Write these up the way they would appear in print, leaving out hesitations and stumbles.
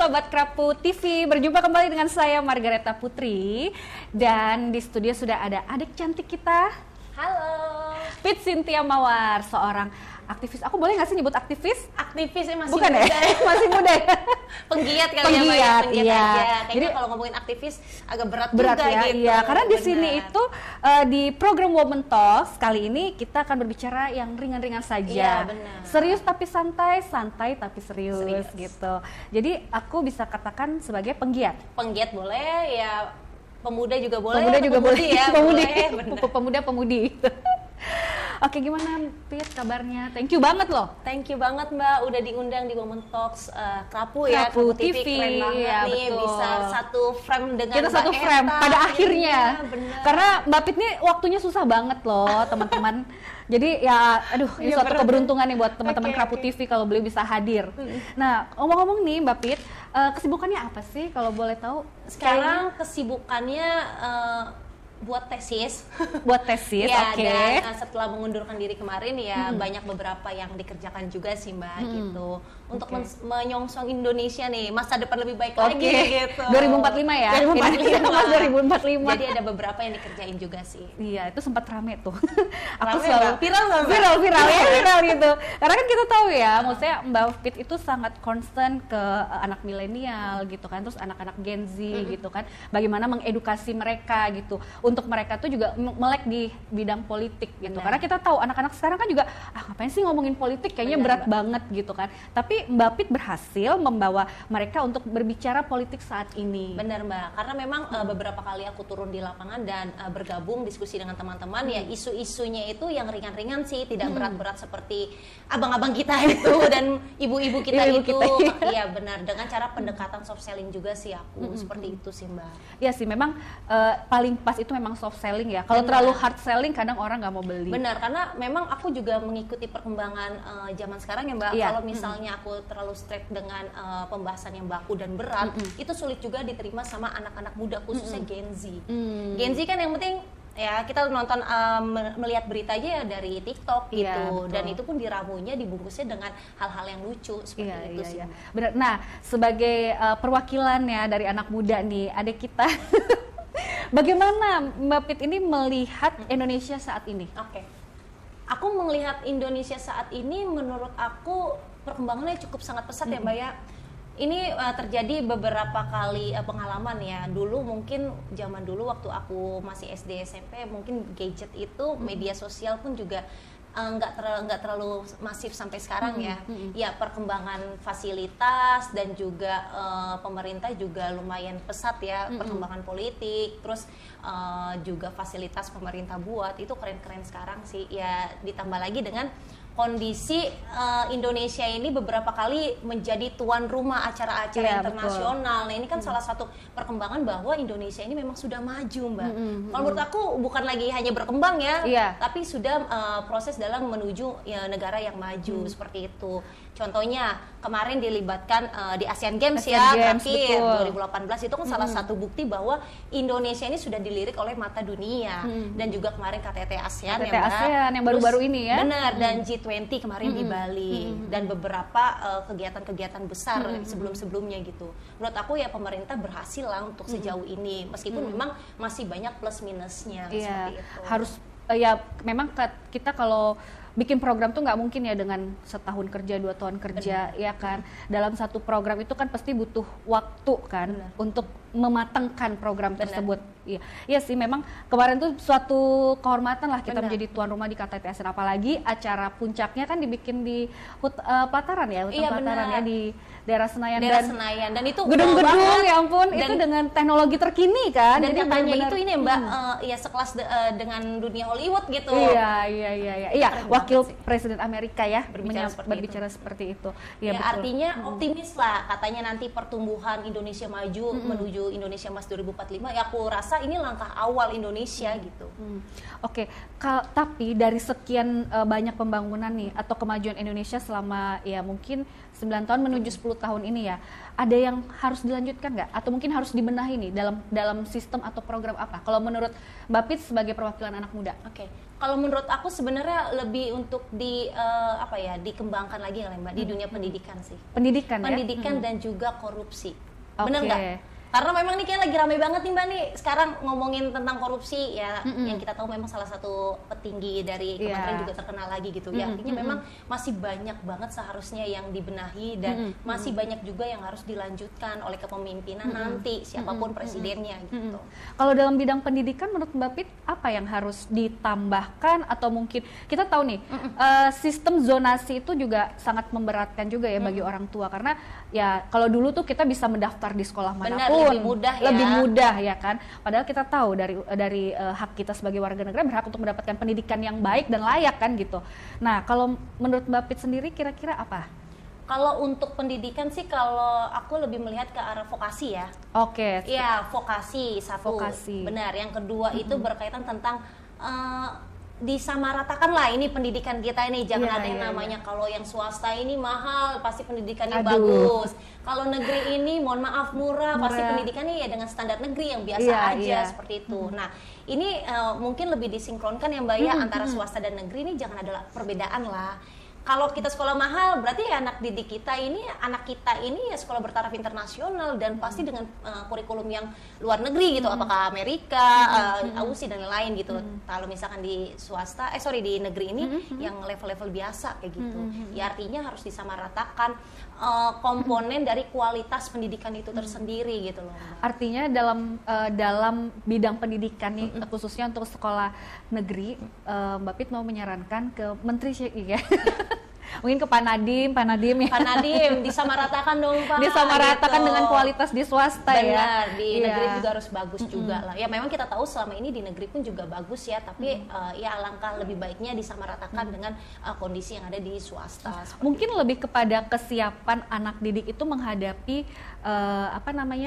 Sobat Krapu TV, berjumpa kembali dengan saya Margareta Putri. Dan di studio sudah ada adik cantik kita. Halo, Pit Cynthia Mawar, seorang aktivis. Aku boleh nggak sih nyebut aktivis? aktivisnya masih Bukan muda. ya? Masih muda ya? Penggiat kali Penggiat, ya, Mbak, penggiat iya. aja. Kayaknya Jadi, kalau ngomongin aktivis agak berat Berat juga ya, gitu. iya. Karena di Benar. sini itu di program Women Talks kali ini kita akan berbicara yang ringan-ringan saja. Iya, benar. Serius tapi santai, santai tapi serius gitu. Jadi aku bisa katakan sebagai penggiat. Penggiat boleh, ya pemuda juga boleh. Pemuda atau juga pemudi boleh. ya, Pemudi. boleh, benar. Pemuda-pemudi. Oke, gimana Pit kabarnya? Thank you banget loh. Thank you banget Mbak, udah diundang di Women Talks Krapu ya, Krapu Krapu TV, TV, keren banget ya, nih, betul. bisa satu frame dengan Kita Mbak satu frame Eta. pada akhirnya. Iya, benar. Karena Mbak Pit nih waktunya susah banget loh, teman-teman. Jadi ya aduh, ini Iya, suatu berat. keberuntungan nih buat teman-teman Oke, Krapu oke. TV kalau beliau bisa hadir. Nah, ngomong-ngomong nih Mbak Pit, kesibukannya apa sih kalau boleh tahu? Sekarang kesibukannya buat tesis. Buat tesis, Ya, oke. dan setelah mengundurkan diri kemarin ya banyak beberapa yang dikerjakan juga sih Mbak gitu. Untuk Oke. menyongsong Indonesia nih, masa depan lebih baik Oke. lagi gitu. 2045 ya? 2045. Indonesia Mas 2045. Jadi ada beberapa yang dikerjain juga sih. Iya, itu sempat rame tuh. Aku Rame selalu nggak? Viral nggak, Mbak? viral ya, viral gitu. Karena kan kita tahu ya, maksudnya Mbak Pit itu sangat concern ke anak milenial gitu kan, terus anak-anak Gen Z gitu kan. Bagaimana mengedukasi mereka gitu. Untuk mereka tuh juga melek di bidang politik gitu. Benar. Karena kita tahu anak-anak sekarang kan juga ngapain sih ngomongin politik, kayaknya Benar, berat Mbak. banget gitu kan. Tapi Mbak Pit berhasil membawa mereka untuk berbicara politik saat ini. Benar Mbak, karena memang beberapa kali aku turun di lapangan dan bergabung diskusi dengan teman-teman ya isu-isunya itu yang ringan-ringan sih, tidak berat-berat seperti abang-abang kita itu dan ibu-ibu kita Ibu-ibu itu. kita, iya. Iya benar, dengan cara pendekatan soft selling juga sih aku seperti itu sih Mbak. Iya sih, memang paling pas itu memang soft selling ya. Kalau Benar. terlalu hard selling kadang orang nggak mau beli. Benar, karena memang aku juga mengikuti perkembangan zaman sekarang ya Mbak. Iya. Kalau misalnya aku terlalu straight dengan pembahasan yang baku dan berat, itu sulit juga diterima sama anak-anak muda khususnya Gen Z. Gen Z kan yang penting ya kita nonton melihat berita aja ya dari TikTok Iya, gitu, betul. dan itu pun diramunya dibungkusnya dengan hal-hal yang lucu seperti Iya, itu iya, sih. iya. Benar. Nah, sebagai perwakilan ya dari anak muda nih, adik kita, bagaimana Mbak Pit ini melihat Indonesia saat ini? Oke. Aku melihat Indonesia saat ini menurut aku perkembangannya cukup sangat pesat ya Mbak ya. Ini terjadi beberapa kali pengalaman ya. Dulu mungkin zaman dulu waktu aku masih SD SMP mungkin gadget itu media sosial pun juga nggak terlalu masif sampai sekarang ya. Ya perkembangan fasilitas dan juga pemerintah juga lumayan pesat ya, perkembangan politik, terus juga fasilitas pemerintah buat itu keren-keren sekarang sih. Ya ditambah lagi dengan kondisi Indonesia ini beberapa kali menjadi tuan rumah acara-acara Iya, internasional. Nah ini kan salah satu perkembangan bahwa Indonesia ini memang sudah maju Mbak. Kalau menurut aku bukan lagi hanya berkembang ya, Iya. tapi sudah proses dalam menuju ya, negara yang maju seperti itu. Contohnya kemarin dilibatkan di Asian Games Asian ya, Games, terakhir betul. 2018 itu kan salah satu bukti bahwa Indonesia ini sudah dilirik oleh mata dunia. Dan juga kemarin KTT ASEAN KTT ya Mbak. ASEAN yang baru-baru Terus, ini ya. Benar, dan G20 kemarin di Bali dan beberapa kegiatan-kegiatan besar sebelum-sebelumnya gitu. Menurut aku ya pemerintah berhasil lah untuk sejauh ini, meskipun memang masih banyak plus minusnya Iya, seperti itu. harus ya memang kita kalau bikin program tuh nggak mungkin ya dengan setahun kerja 2 tahun kerja ya kan. Dalam satu program itu kan pasti butuh waktu kan untuk mematangkan program tersebut. Iya, iya sih memang kemarin tuh suatu kehormatan lah kita menjadi tuan rumah di KTT ASEAN, apalagi acara puncaknya kan dibikin di Pelataran ya, hutan Iya, Pelataran ya benar. di daerah Senayan Daerah dan Senayan dan itu gedung-gedung banget. ya ampun Dan- itu dengan teknologi terkini kan. dan Jadi katanya benar-benar- itu ini Mbak ya sekelas dengan dunia Hollywood gitu. Iya. Iya, keren wakil banget sih. Presiden Amerika ya Berbicara seperti itu. Ya, Iya, betul. artinya optimis lah katanya nanti pertumbuhan Indonesia maju menuju Indonesia Emas 2045 ya aku rasa ini langkah awal Indonesia gitu. Oke, tapi dari sekian banyak pembangunan nih atau kemajuan Indonesia selama ya mungkin 9 tahun menuju 10 tahun ini ya, ada yang harus dilanjutkan nggak? Atau mungkin harus dibenahi nih dalam sistem atau program apa? Kalau menurut Mbak Pit sebagai perwakilan anak muda. Oke. Kalau menurut aku sebenarnya lebih untuk dikembangkan lagi kali Mbak di dunia pendidikan sih. Pendidikan dan juga korupsi. Oke. Bener nggak? Karena memang nih kayak lagi ramai banget nih Mbak nih sekarang ngomongin tentang korupsi ya, yang kita tahu memang salah satu petinggi dari kementerian juga terkenal lagi gitu ya. Artinya memang masih banyak banget seharusnya yang dibenahi dan masih banyak juga yang harus dilanjutkan oleh kepemimpinan nanti siapapun presidennya gitu. Kalau dalam bidang pendidikan menurut Mbak Pit apa yang harus ditambahkan atau mungkin kita tahu nih sistem zonasi itu juga sangat memberatkan juga ya bagi orang tua, karena ya kalau dulu tuh kita bisa mendaftar di sekolah manapun lebih mudah ya kan, padahal kita tahu dari hak kita sebagai warga negara berhak untuk mendapatkan pendidikan yang baik dan layak kan gitu. Nah kalau menurut Mbak Pit sendiri kira-kira apa? Kalau untuk pendidikan sih kalau aku lebih melihat ke arah vokasi ya. Oke. Iya, vokasi satu. Vokasi. Benar. Yang kedua itu berkaitan tentang disamaratakan lah ini pendidikan kita ini, jangan ada yang namanya kalau yang swasta ini mahal pasti pendidikannya bagus, kalau negeri ini mohon maaf murah pasti pendidikannya ya dengan standar negeri yang biasa aja seperti itu. Nah ini mungkin lebih disinkronkan ya Mbak ya antara swasta dan negeri, ini jangan ada perbedaan lah. Kalau kita sekolah mahal, berarti ya anak kita ini ya sekolah bertaraf internasional dan pasti dengan kurikulum yang luar negeri gitu, apakah Amerika, AUSI dan lain-lain gitu. Kalau misalkan di di negeri ini yang level-level biasa kayak gitu. Ya artinya harus disamaratakan komponen dari kualitas pendidikan itu tersendiri gitu loh. Artinya dalam bidang pendidikan nih khususnya untuk sekolah negeri, Mbak Pit mau menyarankan ke Menteri ya. Mungkin ke Pak Nadiem ya. Pak Nadiem disamaratakan dong Pak. Disamaratakan gitu. Dengan kualitas di swasta. Benar, ya. Di negeri juga harus bagus juga lah. Ya memang kita tahu selama ini di negeri pun juga bagus ya, tapi ya alangkah lebih baiknya disamaratakan dengan kondisi yang ada di swasta. Mungkin lebih kepada kesiapan anak didik itu menghadapi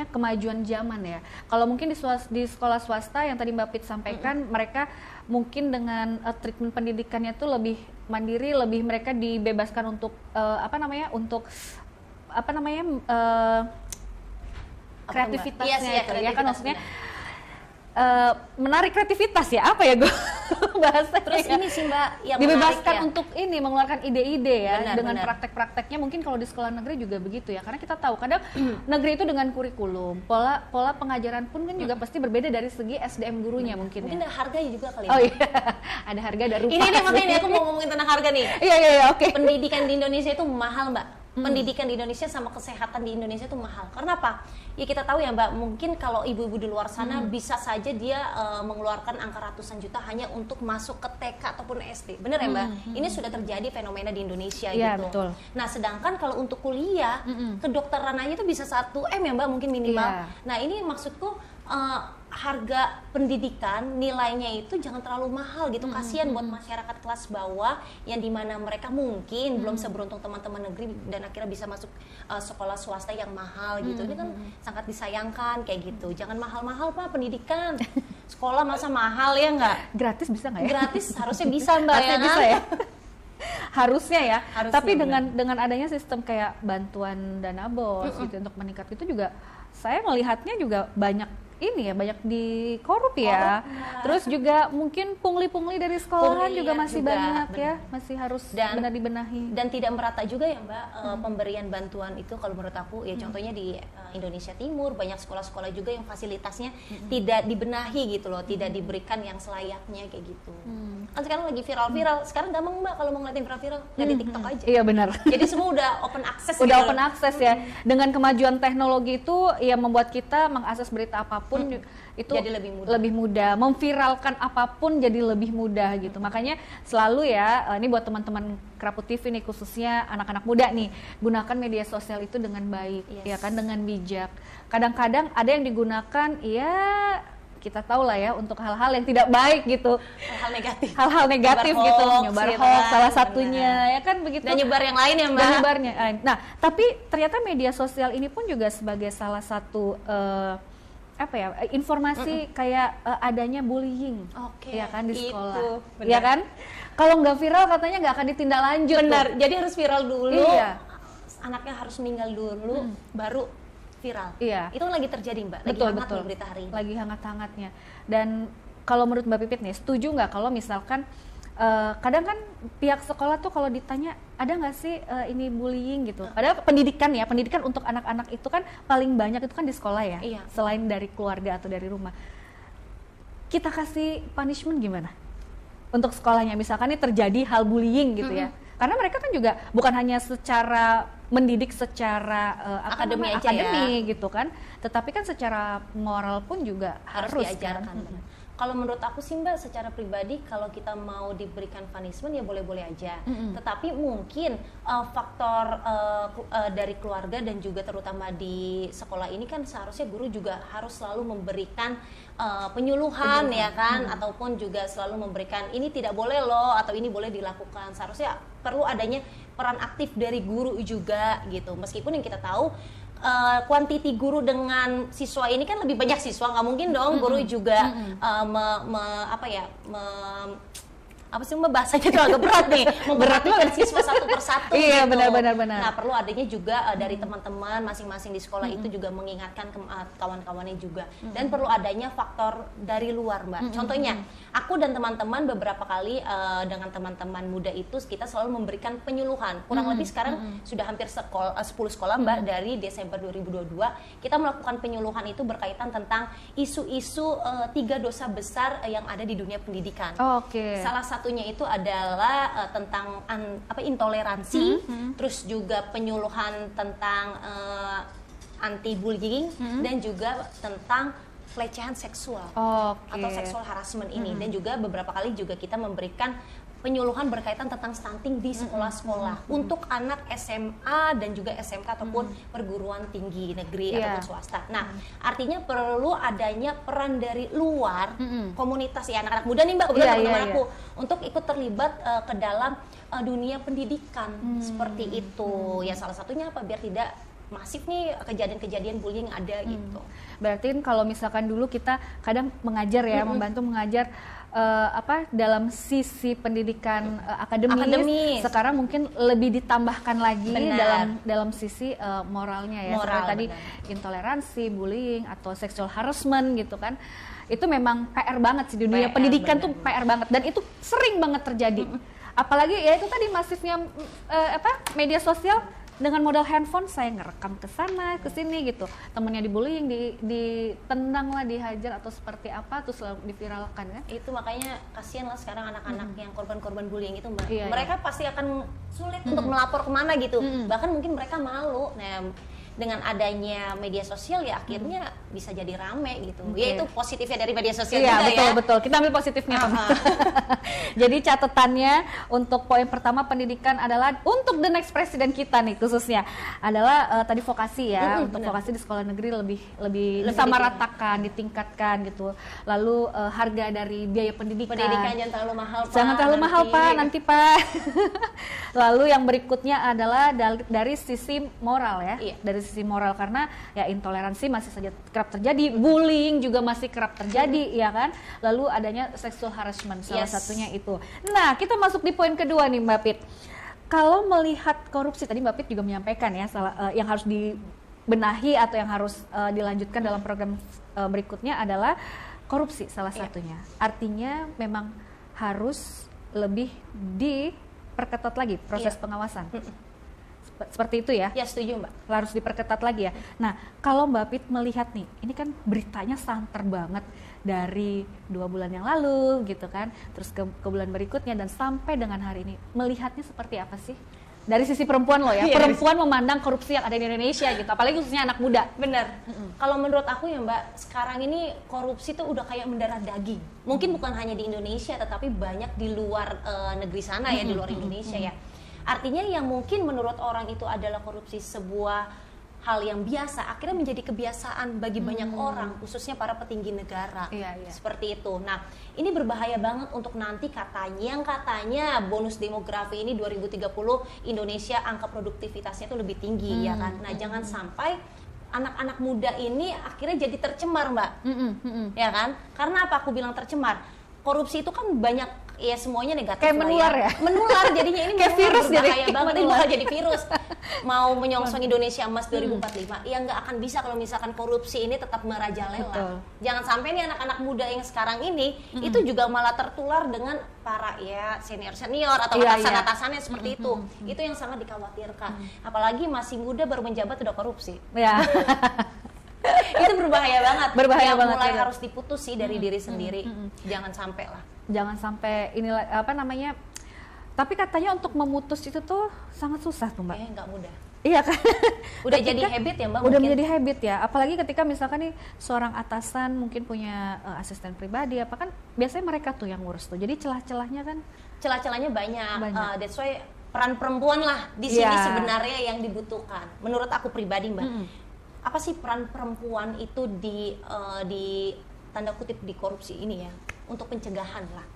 kemajuan zaman ya. Kalau mungkin di sekolah swasta yang tadi Mbak Pit sampaikan, mereka mungkin dengan treatment pendidikannya itu lebih mandiri, lebih mereka dibebaskan untuk kreativitasnya itu ya kan, maksudnya menarik kreativitas ya, apa ya gue bahasa terus ya. Ini sih Mbak yang dibebaskan ya. Untuk ini mengeluarkan ide-ide ya, dengan praktek-prakteknya. Mungkin kalau di sekolah negeri juga begitu ya, karena kita tahu kadang negeri itu dengan kurikulum, pola pengajaran pun kan juga pasti berbeda dari segi SDM gurunya. Mungkin ada harganya juga kali ya. Oh iya, ada harga, ada rupa. Ini makanya aku mau ngomongin tentang harga nih. Iya, oke. Pendidikan di Indonesia itu mahal Mbak. Pendidikan di Indonesia sama kesehatan di Indonesia itu mahal. Karena apa? Ya kita tahu ya Mbak, mungkin kalau ibu-ibu di luar sana bisa saja dia mengeluarkan angka ratusan juta hanya untuk masuk ke TK ataupun SD. Bener ya Mbak? Ini sudah terjadi fenomena di Indonesia gitu. Betul. Nah sedangkan kalau untuk kuliah, kedokteran aja itu bisa 1 M ya Mbak mungkin minimal. Nah ini maksudku harga pendidikan nilainya itu jangan terlalu mahal gitu, kasihan buat masyarakat kelas bawah yang dimana mereka mungkin belum seberuntung teman-teman negeri dan akhirnya bisa masuk sekolah swasta yang mahal gitu. Ini kan sangat disayangkan kayak gitu. Jangan mahal-mahal Pak pendidikan, sekolah masa mahal ya nggak? Gratis bisa nggak ya? Gratis harusnya bisa Mbak. Harusnya bisa ya. Harusnya ya. Harusnya, tapi dengan adanya sistem kayak bantuan dana bos gitu untuk meningkat itu juga, saya melihatnya juga banyak dikorup ya. Terus juga mungkin pungli-pungli dari sekolahan juga masih banyak ya, masih harus benar dibenahi. Dan tidak merata juga ya Mbak pemberian bantuan itu kalau menurut aku ya, contohnya di Indonesia Timur banyak sekolah-sekolah juga yang fasilitasnya tidak dibenahi gitu loh, tidak diberikan yang selayaknya kayak gitu. Kan sekarang lagi viral-viral, sekarang gampang Mbak kalau mau ngeliatin viral-viral lihat di TikTok aja. Iya benar. Jadi semua udah open access. Udah open access ya. Dengan kemajuan teknologi itu ya membuat kita mengakses berita apapun itu jadi lebih mudah, memviralkan apapun jadi lebih mudah gitu. Makanya selalu ya, ini buat teman-teman Keraput TV nih, khususnya anak-anak muda nih, gunakan media sosial itu dengan baik, ya kan, dengan bijak. Kadang-kadang ada yang digunakan ya kita tahu lah ya untuk hal-hal yang tidak baik gitu, hal-hal negatif gitu, nyebar hoax salah satunya, ya kan begitu, dan nyebar yang lain ya Mbak. Nah tapi ternyata media sosial ini pun juga sebagai salah satu informasi kayak adanya bullying, ya kan di sekolah, ya kan? Kalau nggak viral katanya nggak akan ditindaklanjut. Benar, jadi harus viral dulu. Iya. anaknya harus meninggal dulu baru viral. Iya. Itu lagi terjadi Mbak, lagi Betul, hangat betul. loh berita hari ini. Lagi hangat-hangatnya. Dan kalau menurut Mbak Pipit nih, setuju nggak kalau misalkan kadang kan pihak sekolah tuh kalau ditanya ada nggak sih ini bullying gitu. Padahal pendidikan untuk anak-anak itu kan paling banyak itu kan di sekolah ya, Iya. selain dari keluarga atau dari rumah. Kita kasih punishment gimana untuk sekolahnya? Misalkan ini terjadi hal bullying gitu ya. Karena mereka kan juga bukan hanya secara mendidik secara akademi gitu kan, tetapi kan secara moral pun juga harus diajarkan. Kan? Kalau menurut aku sih Mbak, secara pribadi kalau kita mau diberikan punishment ya boleh-boleh aja. Tetapi mungkin faktor dari keluarga dan juga terutama di sekolah ini kan seharusnya guru juga harus selalu memberikan penyuluhan ya kan, ataupun juga selalu memberikan ini tidak boleh loh atau ini boleh dilakukan. Seharusnya perlu adanya peran aktif dari guru juga gitu. Meskipun yang kita tahu kuantiti guru dengan siswa ini kan lebih banyak siswa, nggak mungkin dong guru juga bahasanya itu agak berat nih, memperhatikan siswa satu persatu. Iya, gitu. benar. Nah, perlu adanya juga dari teman-teman masing-masing di sekolah itu juga mengingatkan kawan-kawannya juga. Dan perlu adanya faktor dari luar, Mbak. Contohnya, aku dan teman-teman beberapa kali dengan teman-teman muda itu kita selalu memberikan penyuluhan. Kurang lebih sekarang sudah hampir 10 sekolah, Mbak, dari Desember 2022 kita melakukan penyuluhan itu berkaitan tentang isu-isu 3 dosa besar yang ada di dunia pendidikan. Oke. Salah satunya itu adalah tentang intoleransi, terus juga penyuluhan tentang anti bullying dan juga tentang pelecehan seksual atau seksual harassment ini. Dan juga beberapa kali juga kita memberikan penyuluhan berkaitan tentang stunting di sekolah-sekolah untuk anak SMA dan juga SMK ataupun perguruan tinggi negeri ataupun swasta. Nah, artinya perlu adanya peran dari luar komunitas ya, anak-anak muda nih Mbak, teman-teman aku untuk ikut terlibat ke dalam dunia pendidikan seperti itu. Ya salah satunya apa, biar tidak masif nih kejadian-kejadian bullying ada gitu. Berarti kalau misalkan dulu kita kadang mengajar ya, membantu mengajar dalam sisi pendidikan akademis, sekarang mungkin lebih ditambahkan lagi dalam sisi moralnya ya. Seperti tadi intoleransi, bullying atau sexual harassment gitu kan. Itu memang PR banget sih di dunia pendidikan tuh PR banget, dan itu sering banget terjadi. Apalagi ya itu tadi masifnya media sosial. Dengan modal handphone saya ngerekam ke sana ke sini gitu, temennya dibullying, ditendang lah, dihajar atau seperti apa, terus lalu diviralkan kan. Itu makanya kasihan lah sekarang anak-anak yang korban-korban bullying itu Mbak. Mereka pasti akan sulit untuk melapor kemana gitu, bahkan mungkin mereka malu. Nah, dengan adanya media sosial ya akhirnya bisa jadi rame gitu. Ya itu positifnya dari media sosial juga ya. Betul. Kita ambil positifnya. Jadi catatannya untuk poin pertama pendidikan adalah untuk the next presiden kita nih khususnya adalah tadi vokasi ya. Untuk vokasi di sekolah negeri lebih disamaratakan, ditingkatkan gitu. Lalu harga dari biaya pendidikan jangan terlalu mahal Pak. Jangan terlalu mahal Pak, nanti Pak. Lalu yang berikutnya adalah dari sisi moral ya. Dari sisi moral, karena ya intoleransi masih saja kerap terjadi, bullying juga masih kerap terjadi ya kan. Lalu adanya sexual harassment salah satunya itu. Nah, kita masuk di poin kedua nih Mbak Pit. Kalau melihat korupsi, tadi Mbak Pit juga menyampaikan ya yang harus dibenahi atau yang harus dilanjutkan dalam program berikutnya adalah korupsi salah satunya. Artinya memang harus lebih diperketat lagi proses pengawasan. Seperti itu ya? Ya, setuju Mbak. Harus diperketat lagi ya. Nah, kalau Mbak Pit melihat nih, ini kan beritanya santer banget dari 2 bulan yang lalu gitu kan, terus ke bulan berikutnya dan sampai dengan hari ini, melihatnya seperti apa sih? Dari sisi perempuan loh ya, perempuan memandang korupsi yang ada di Indonesia gitu, apalagi khususnya anak muda. Bener. Kalau menurut aku ya Mbak, sekarang ini korupsi tuh udah kayak mendarah daging. Mungkin bukan hanya di Indonesia, tetapi banyak di luar negeri sana ya, di luar Indonesia ya. Artinya yang mungkin menurut orang itu adalah korupsi sebuah hal yang biasa, akhirnya menjadi kebiasaan bagi banyak orang, khususnya para petinggi negara. Seperti itu. Nah, ini berbahaya banget untuk nanti katanya bonus demografi ini 2030 Indonesia angka produktivitasnya itu lebih tinggi ya kan. Nah, jangan sampai anak-anak muda ini akhirnya jadi tercemar Mbak. Ya kan? Karena apa aku bilang tercemar? Korupsi itu kan banyak ya semuanya negatif kayak lah menular ya. Menular jadinya ini Kayak virus berbahaya jadi. banget malah jadi virus. Mau menyongsong Indonesia Emas 2045 ya nggak akan bisa kalau misalkan korupsi ini tetap merajalela. Betul. Jangan sampai nih anak-anak muda yang sekarang ini itu juga malah tertular dengan para ya senior atau atasan-atasannya seperti itu. Itu yang sangat dikhawatirkan. Apalagi masih muda baru menjabat udah korupsi. Ya. Itu berbahaya banget. Berbahaya banget, mulai betul. harus diputus sih dari diri sendiri. Jangan sampai lah. Jangan sampai inilah apa namanya. Tapi katanya untuk memutus itu tuh sangat susah tuh, Mbak. Nggak mudah. Iya kan? Udah jadi habit ya, Mbak? Udah mungkin? menjadi habit ya. Apalagi ketika misalkan nih seorang atasan mungkin punya asisten pribadi apa kan biasanya mereka tuh yang ngurus tuh. Jadi celah-celahnya kan Celah-celahnya banyak. Banyak. That's why peran perempuan lah di sini sebenarnya yang dibutuhkan. Menurut aku pribadi, Mbak. Apa sih peran perempuan itu di tanda kutip di korupsi ini ya? Untuk pencegahan lah.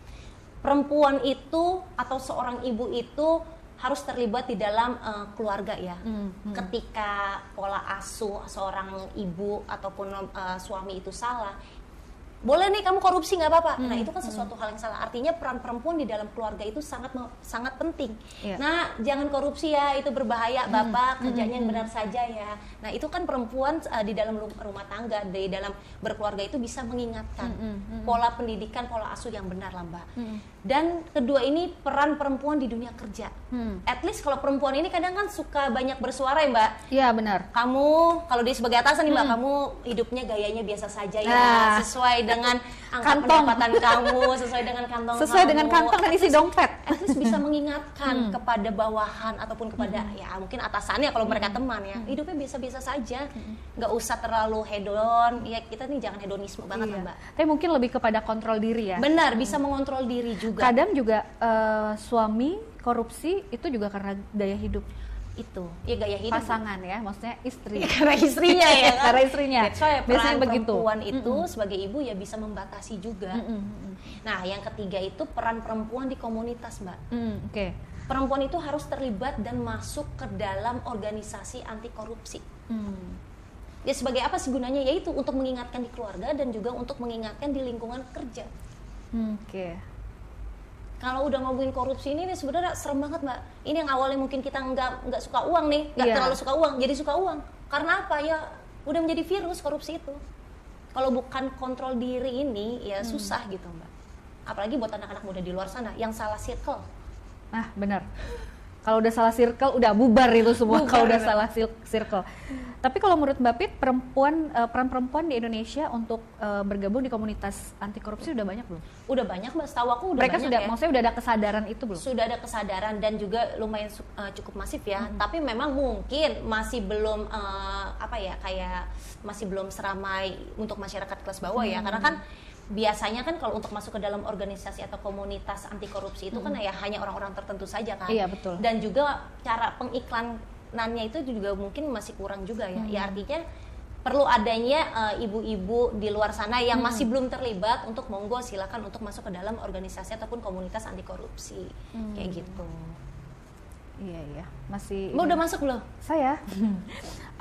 Perempuan itu atau seorang ibu itu harus terlibat di dalam keluarga ya. Ketika pola asuh seorang ibu ataupun suami itu salah, boleh nih kamu korupsi nggak apa-apa. Nah itu kan sesuatu hal yang salah. Artinya peran perempuan di dalam keluarga itu sangat penting. Iya. Nah jangan korupsi ya, itu berbahaya bapak, kerjanya yang benar saja ya. Nah itu kan perempuan di dalam rumah tangga, di dalam berkeluarga itu bisa mengingatkan pola pendidikan, pola asuh yang benar lah Mbak. Dan kedua ini peran perempuan di dunia kerja. At least kalau perempuan ini kadang kan suka banyak bersuara ya Mbak. Iya benar. Kamu kalau di sebagai atasan nih Mbak, kamu hidupnya gayanya biasa saja ya, sesuai dengan angka pendapatan kamu, sesuai dengan kantong Sesuai kamu. dengan kantong dan isi dompet. At least bisa mengingatkan kepada bawahan ataupun kepada ya mungkin atasannya kalau mereka teman ya, hidupnya biasa-biasa saja, nggak usah terlalu hedon. Ya kita nih jangan hedonisme banget lah Mbak. Tapi mungkin lebih kepada kontrol diri ya. Benar, bisa mengontrol diri juga. Kadang juga suami korupsi itu juga karena gaya hidup Itu ya gaya hidup pasangan ya, maksudnya istri. karena istrinya ya kan. Karena istrinya. That's why Biasanya peran begitu. perempuan itu sebagai ibu ya bisa membatasi juga. Nah yang ketiga itu peran perempuan di komunitas Mbak. Oke. Perempuan itu harus terlibat dan masuk ke dalam organisasi anti korupsi. Ya sebagai apa sih gunanya? Yaitu untuk mengingatkan di keluarga dan juga untuk mengingatkan di lingkungan kerja. Oke. Kalau udah ngomongin korupsi ini sebenarnya serem banget Mbak. Ini yang awalnya mungkin kita nggak suka uang nih, nggak Iya. terlalu suka uang, jadi suka uang. Karena apa ya? Udah menjadi virus korupsi itu. Kalau bukan kontrol diri ini ya susah gitu Mbak. Apalagi buat anak-anak muda di luar sana yang salah circle. Nah benar. Kalau udah salah circle, udah bubar itu semua. Kalau udah salah circle. Tapi kalau menurut Mbak Pit, peran perempuan di Indonesia untuk bergabung di komunitas anti korupsi udah banyak belum? Udah banyak Mbak, setahu aku udah Mereka banyak sudah, ya. maksudnya udah ada kesadaran itu belum? Sudah ada kesadaran dan juga lumayan cukup masif ya. Tapi memang mungkin masih belum kayak masih belum seramai untuk masyarakat kelas bawah ya. Karena kan biasanya kan kalau untuk masuk ke dalam organisasi atau komunitas anti korupsi itu kan ya hanya orang-orang tertentu saja kan. Iya, betul. Dan juga cara pengiklanannya itu juga mungkin masih kurang juga ya. Ya artinya perlu adanya ibu-ibu di luar sana yang masih belum terlibat untuk monggo silakan untuk masuk ke dalam organisasi ataupun komunitas anti korupsi. Kayak gitu. Iya, masih. Mbak udah masuk belum? Saya?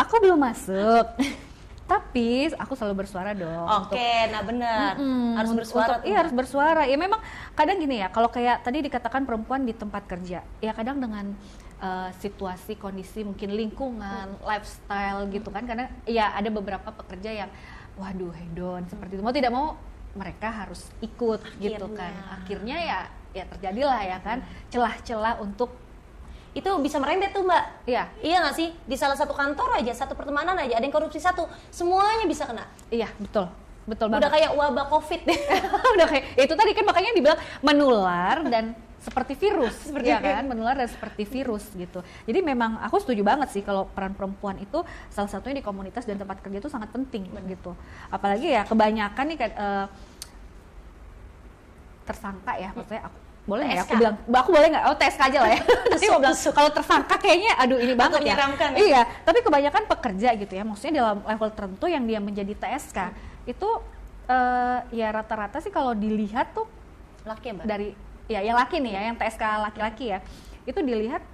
Aku belum masuk. Tapi aku selalu bersuara dong. Oke, nah benar. Harus bersuara. Iya harus bersuara. Ya memang kadang gini ya, kalau kayak tadi dikatakan perempuan di tempat kerja, ya kadang dengan situasi, kondisi, mungkin lingkungan, lifestyle gitu kan. Karena ya ada beberapa pekerja yang, waduh hedon seperti itu. Mau tidak mau mereka harus ikut gitu kan. Akhirnya ya terjadilah ya kan celah-celah untuk itu bisa merembet tuh Mbak. Iya. Iya nggak sih? Di salah satu kantor aja, satu pertemanan aja, ada yang korupsi satu, semuanya bisa kena. Iya betul banget. Udah kayak wabah COVID. Udah kayak itu tadi kan makanya dibilang menular dan seperti virus, ya kan, menular dan seperti virus gitu. Jadi memang aku setuju banget sih kalau peran perempuan itu salah satunya di komunitas dan tempat kerja itu sangat penting gitu. Apalagi ya kebanyakan nih tersangka ya, maksudnya boleh ya aku bilang, aku boleh nggak? Oh TSK aja lah ya. Nanti mau bilang kalau tersangka kayaknya, aduh ini banget ya. Iya, tapi kebanyakan pekerja gitu ya, maksudnya dalam level tertentu yang dia menjadi TSK itu ya rata-rata sih kalau dilihat tuh laki ya Mbak? Dari ya yang laki nih ya, yang TSK laki-laki ya, itu dilihat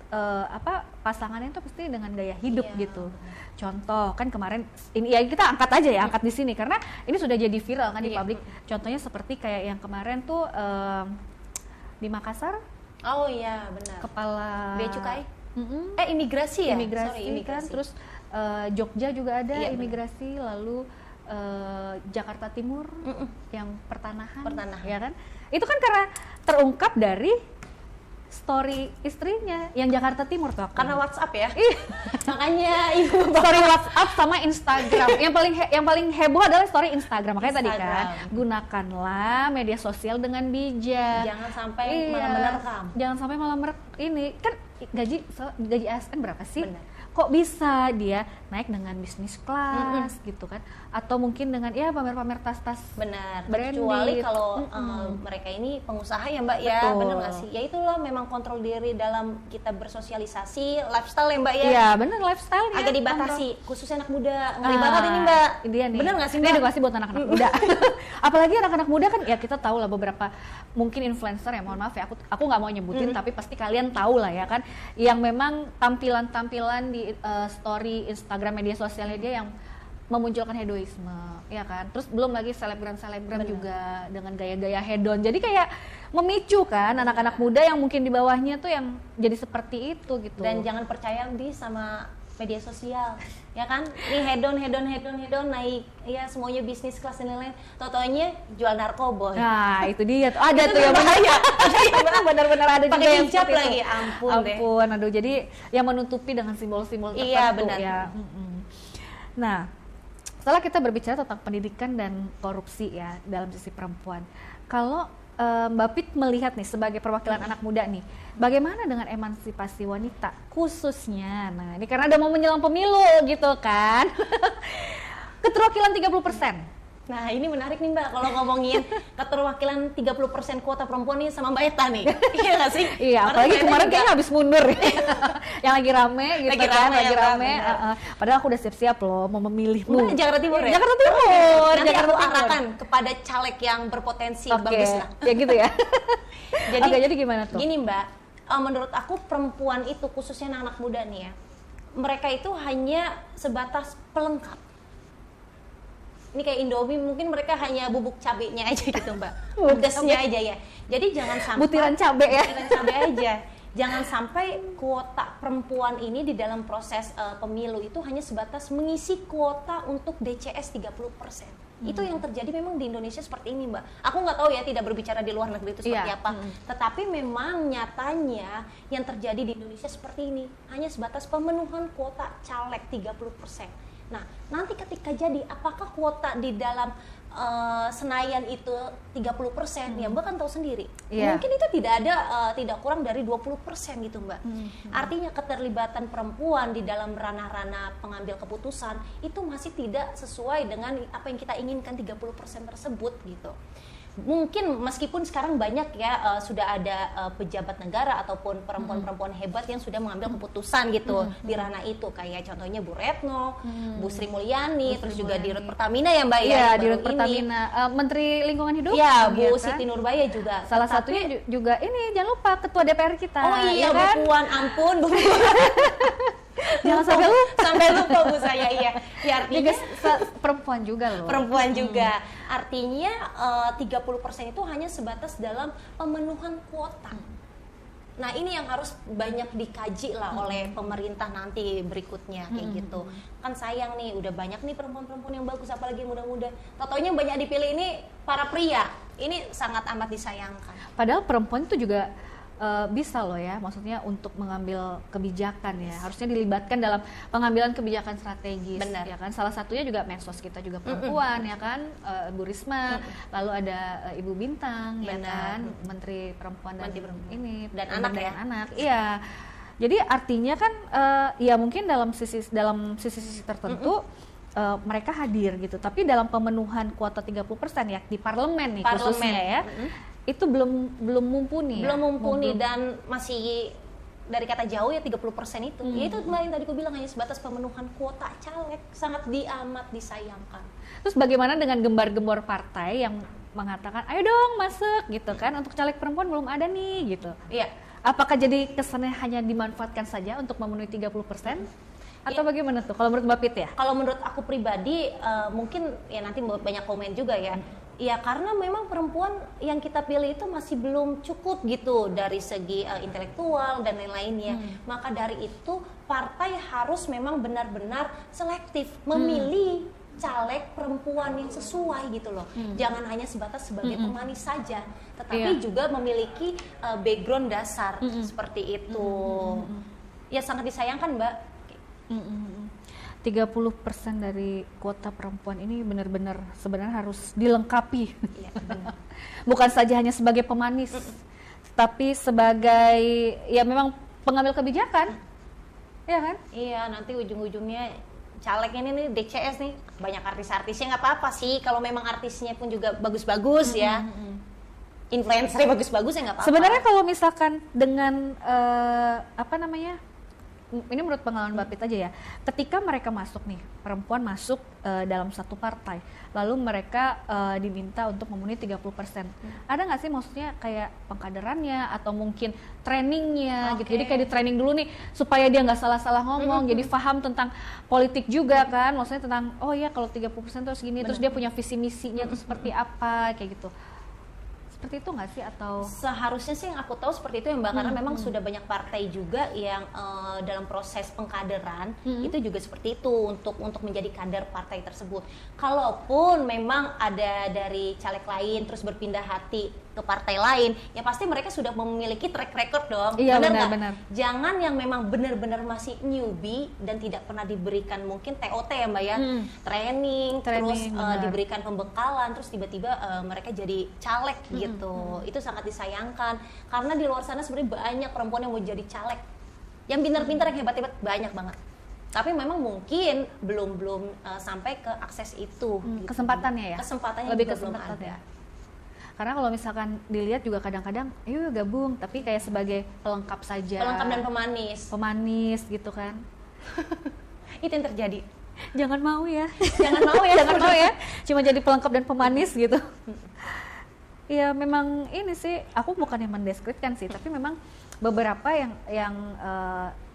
pasangannya itu pasti dengan gaya hidup gitu. Contoh kan kemarin ini ya kita angkat aja ya, angkat di sini karena ini sudah jadi viral kan di publik. Contohnya seperti kayak yang kemarin tuh di Makassar, Oh iya, benar. kepala Bea Cukai? Mm-mm. Imigrasi ya? Imigrasi, Sorry, kan, imigrasi. terus Jogja juga ada Iya, benar. imigrasi, lalu Jakarta Timur yang pertanahan, ya kan? Itu kan karena terungkap dari story istrinya yang Jakarta Timur tuh. Karena WhatsApp ya? Ih, Makanya ibu story WhatsApp sama Instagram. yang paling heboh adalah story Instagram. Makanya tadi kan, Instagram. gunakanlah media sosial dengan bijak. jangan sampai Iya, malah menerkam. Jangan sampai malah ini kan gaji ASN berapa sih? Benar. Kok bisa dia naik dengan bisnis kelas gitu kan? Atau mungkin dengan ya pamer-pamer tas-tas. Benar, Branded. kecuali kalau mereka ini pengusaha ya Mbak ya, Betul. benar nggak sih? Ya itulah memang kontrol diri dalam kita bersosialisasi, lifestyle ya Mbak ya. Iya, bener lifestyle Agak dibatasi, khususnya anak muda. Ngeri banget ini Mbak. Dia nih. Bener nggak sih Ini Mbak? edukasi buat anak-anak muda. Apalagi anak-anak muda kan ya kita tahu lah beberapa mungkin influencer ya, mohon maaf ya, aku nggak mau nyebutin tapi pasti kalian tahu lah ya kan, yang memang tampilan-tampilan di story Instagram media sosialnya dia yang memunculkan hedoisme, ya kan. Terus belum lagi selebgram juga dengan gaya-gaya hedon. Jadi kayak memicu kan anak-anak muda yang mungkin di bawahnya tuh yang jadi seperti itu gitu. Dan jangan percaya lebih sama media sosial, ya kan? Ini hedon naik, ya semuanya bisnis kelas dan lain-lain. Totonya jual narkoba. Nah, itu dia tuh. Ada Itu tuh yang bahaya. benar-benar ada juga Pakai yang hijab seperti lagi, itu. ampun deh. Ampun, aduh, jadi yang menutupi dengan simbol-simbol tertentu Iya, benar. ya. Nah, setelah kita berbicara tentang pendidikan dan korupsi ya dalam sisi perempuan, kalau Mbak Pit melihat nih sebagai perwakilan anak muda nih, bagaimana dengan emansipasi wanita khususnya? Nah, ini karena udah mau menjelang pemilu gitu kan. Keterwakilan 30%. Nah ini menarik nih Mbak, kalau ngomongin keterwakilan 30% kuota perempuan nih sama Mbak Eta nih. Iya nggak sih? Iya, apalagi Mbak Eta kemarin juga- kayaknya habis mundur. Yang lagi rame gitu Lagi kan, rame, lagi Mbak, rame. benar. Padahal aku udah siap-siap loh mau memilihmu. Mbak, Jakarta Timur ya? Jakarta Timur. Nanti Jakarta aku Timur. arahkan kepada caleg yang berpotensi Oke, bagus lah. ya gitu ya. Jadi, jadi gimana tuh? Gini Mbak, menurut aku perempuan itu khususnya anak-anak muda nih ya, mereka itu hanya sebatas pelengkap. Ini kayak Indomie, mungkin mereka hanya bubuk cabenya aja gitu Mbak, pedasnya aja ya. Jadi jangan sampai Butiran cabe ya. Butiran cabe aja. Jangan sampai kuota perempuan ini di dalam proses pemilu itu hanya sebatas mengisi kuota untuk DCS 30%. Itu yang terjadi memang di Indonesia seperti ini Mbak. Aku nggak tahu ya, tidak berbicara di luar negeri itu seperti Iya. apa. Tetapi memang nyatanya yang terjadi di Indonesia seperti ini. Hanya sebatas pemenuhan kuota caleg 30%. Nah, nanti ketika jadi, apakah kuota di dalam Senayan itu 30%, ya Mbak kan tahu sendiri. Iya. Mungkin itu tidak kurang dari 20% gitu Mbak. Artinya keterlibatan perempuan di dalam ranah-ranah pengambil keputusan itu masih tidak sesuai dengan apa yang kita inginkan 30% tersebut gitu. Mungkin meskipun sekarang banyak ya sudah ada pejabat negara ataupun perempuan-perempuan hebat yang sudah mengambil keputusan gitu di ranah itu, kayak contohnya Bu Retno, Bu Sri Mulyani, terus juga di Rut Pertamina ya Mbak ya. Iya, yang di baru Rut ini. Pertamina. Menteri Lingkungan Hidup. Iya, Bu Iya kan? Siti Nurbaya juga. Salah Tetapi- satunya juga ini, jangan lupa Ketua DPR kita. Oh iya, ya Bu kan? Puan, ampun Bu Puan. Jangan sampai lupa. Sampai lupa Bu saya, iya. Ya artinya Juga perempuan juga loh. perempuan juga. Artinya 30% itu hanya sebatas dalam pemenuhan kuota. Nah ini yang harus banyak dikaji lah oleh pemerintah nanti berikutnya kayak gitu. Kan sayang nih, udah banyak nih perempuan-perempuan yang bagus, apalagi muda-muda. Totonya banyak dipilih ini para pria. Ini sangat amat disayangkan. Padahal perempuan itu juga bisa loh ya, maksudnya untuk mengambil kebijakan ya, harusnya dilibatkan dalam pengambilan kebijakan strategis. Benar. Ya kan, salah satunya juga mensos kita juga perempuan ya kan, Bu Risma, lalu ada Ibu Bintang ya Benar. kan, Menteri Perempuan dan Menteri Perempuan. ini Dan anak ya. anak. Iya. Jadi artinya kan ya mungkin dalam sisi tertentu mereka hadir gitu, tapi dalam pemenuhan kuota 30% ya di parlemen nih khususnya ya. Itu belum mumpuni. Belum mumpuni Belum. dan masih dari kata jauh ya 30% itu. Ya itu Mbak yang tadi aku bilang, hanya sebatas pemenuhan kuota caleg, sangat amat disayangkan. Terus bagaimana dengan gembar-gembor partai yang mengatakan ayo dong masuk gitu kan, untuk caleg perempuan belum ada nih gitu. Iya. Apakah jadi kesannya hanya dimanfaatkan saja untuk memenuhi 30%? Atau bagaimana tuh kalau menurut Mbak Pit ya? Kalau menurut aku pribadi mungkin ya nanti banyak komen juga ya. Ya karena memang perempuan yang kita pilih itu masih belum cukup gitu dari segi intelektual dan lain-lainnya. Maka dari itu partai harus memang benar-benar selektif memilih caleg perempuan yang sesuai gitu loh. Jangan hanya sebatas sebagai pemanis saja, tetapi juga memiliki background dasar seperti itu. Ya sangat disayangkan, Mbak. 30% dari kuota perempuan ini benar-benar sebenarnya harus dilengkapi. Ya, Bukan saja hanya sebagai pemanis, tapi sebagai ya memang pengambil kebijakan. Ya kan? Iya, nanti ujung-ujungnya caleg ini nih DCS nih banyak artis-artisnya, nggak apa-apa sih kalau memang artisnya pun juga bagus-bagus ya. Influencernya bagus-bagus ya nggak apa-apa. Sebenarnya kalau misalkan dengan apa namanya? Ini menurut pengalaman Mbak Pit aja ya, ketika mereka masuk nih, perempuan masuk dalam satu partai, lalu mereka diminta untuk memenuhi 30%. Ada nggak sih maksudnya kayak pengkaderannya atau mungkin trainingnya gitu, jadi kayak di training dulu nih supaya dia nggak salah-salah ngomong, jadi paham tentang politik juga kan, maksudnya tentang oh ya kalau 30% terus gini, terus dia punya visi misinya tuh seperti apa, kayak gitu. Seperti itu nggak sih atau seharusnya sih yang aku tahu seperti itu ya Mbak, karena memang sudah banyak partai juga yang dalam proses pengkaderan itu juga seperti itu untuk menjadi kader partai tersebut. Kalaupun memang ada dari caleg lain terus berpindah hati ke partai lain, ya pasti mereka sudah memiliki track record dong. Iya, benar. Jangan yang memang benar-benar masih newbie dan tidak pernah diberikan mungkin TOT ya Mbak ya, training terus diberikan pembekalan, terus tiba-tiba mereka jadi caleg gitu. Itu sangat disayangkan karena di luar sana sebenarnya banyak perempuan yang mau jadi caleg, yang pintar-pintar, yang hebat-hebat, banyak banget. Tapi memang mungkin belum sampai ke akses itu. Gitu. Kesempatannya ya? Kesempatannya lebih juga belum kesempatan ada. ya. Karena kalau misalkan dilihat juga kadang-kadang, yuk gabung, tapi kayak sebagai pelengkap saja. Pelengkap dan pemanis. Pemanis gitu kan. Itu yang terjadi. Jangan mau ya. Jangan mau ya. Jangan mau ya. Cuma jadi pelengkap dan pemanis gitu. Ya memang ini sih, aku bukan yang mendeskripsikan sih, tapi memang beberapa yang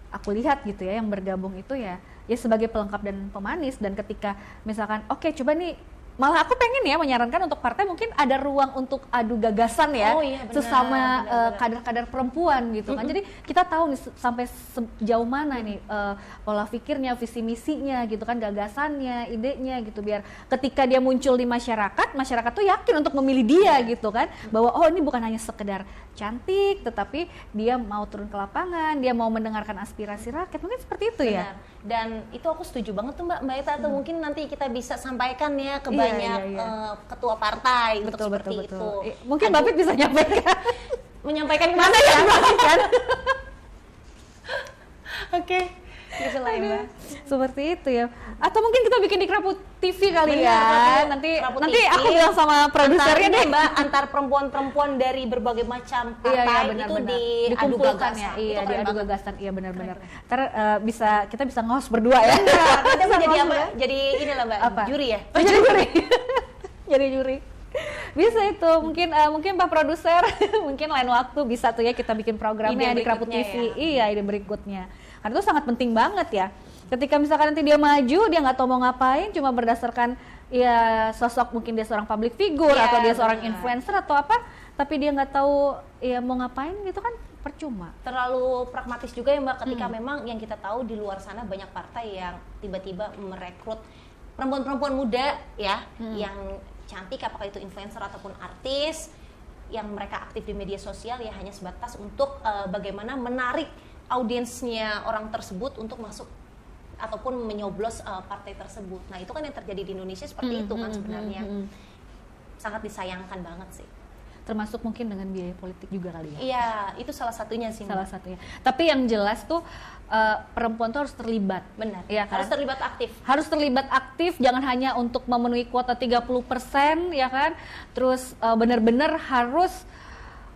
aku lihat gitu ya, yang bergabung itu ya sebagai pelengkap dan pemanis. Dan ketika misalkan oke, coba nih, malah aku pengen ya menyarankan untuk partai mungkin ada ruang untuk adu gagasan ya, sesama kader-kader perempuan gitu kan. Jadi kita tahu nih sampai sejauh mana nih pola pikirnya, visi misinya gitu kan, gagasannya, idenya gitu, biar ketika dia muncul di masyarakat tuh yakin untuk memilih dia gitu kan, bahwa oh ini bukan hanya sekedar cantik, tetapi dia mau turun ke lapangan, dia mau mendengarkan aspirasi rakyat, mungkin seperti itu ya. Dan itu aku setuju banget tuh Mbak Eta, atau mungkin nanti kita bisa sampaikan ya ke banyak ketua partai untuk seperti itu. Mungkin Mbak Pit bisa menyampaikan mana ya Mbak kan? Oke. Gitu lah ya Mbak. Seperti itu ya. Atau mungkin kita bikin di Kraput TV kali ya. Nanti aku bilang sama produsernya deh Mbak, antar perempuan-perempuan dari berbagai macam partai itu diadu gagasan. Iya, diadu gagasan. Iya benar-benar. Ntar kita bisa nge-host berdua ya. Kita jadi apa? Jadi inilah Mbak, juri ya. Jadi juri. Jadi juri. Bisa itu, mungkin Pak Produser mungkin lain waktu bisa tuh ya kita bikin programnya di Kraput TV. Iya, ide berikutnya. Karena itu sangat penting banget ya. Ketika misalkan nanti dia maju, dia nggak tahu mau ngapain, cuma berdasarkan ya sosok, mungkin dia seorang public figure atau dia seorang influencer atau apa, tapi dia nggak tahu ya mau ngapain gitu kan percuma. Terlalu pragmatis juga ya Mbak, ketika memang yang kita tahu di luar sana banyak partai yang tiba-tiba merekrut perempuan-perempuan muda ya, yang cantik, apakah itu influencer ataupun artis, yang mereka aktif di media sosial ya hanya sebatas untuk bagaimana menarik audiensnya orang tersebut untuk masuk ataupun menyoblos partai tersebut. Nah itu kan yang terjadi di Indonesia seperti itu kan sebenarnya. Sangat disayangkan banget sih. Termasuk mungkin dengan biaya politik juga kali ya. Iya, itu salah satunya sih. Salah satunya. Tapi yang jelas tuh perempuan tuh harus terlibat. Benar. Ya kan? Harus terlibat aktif. Harus terlibat aktif, jangan hanya untuk memenuhi kuota 30% ya kan. Terus benar-benar harus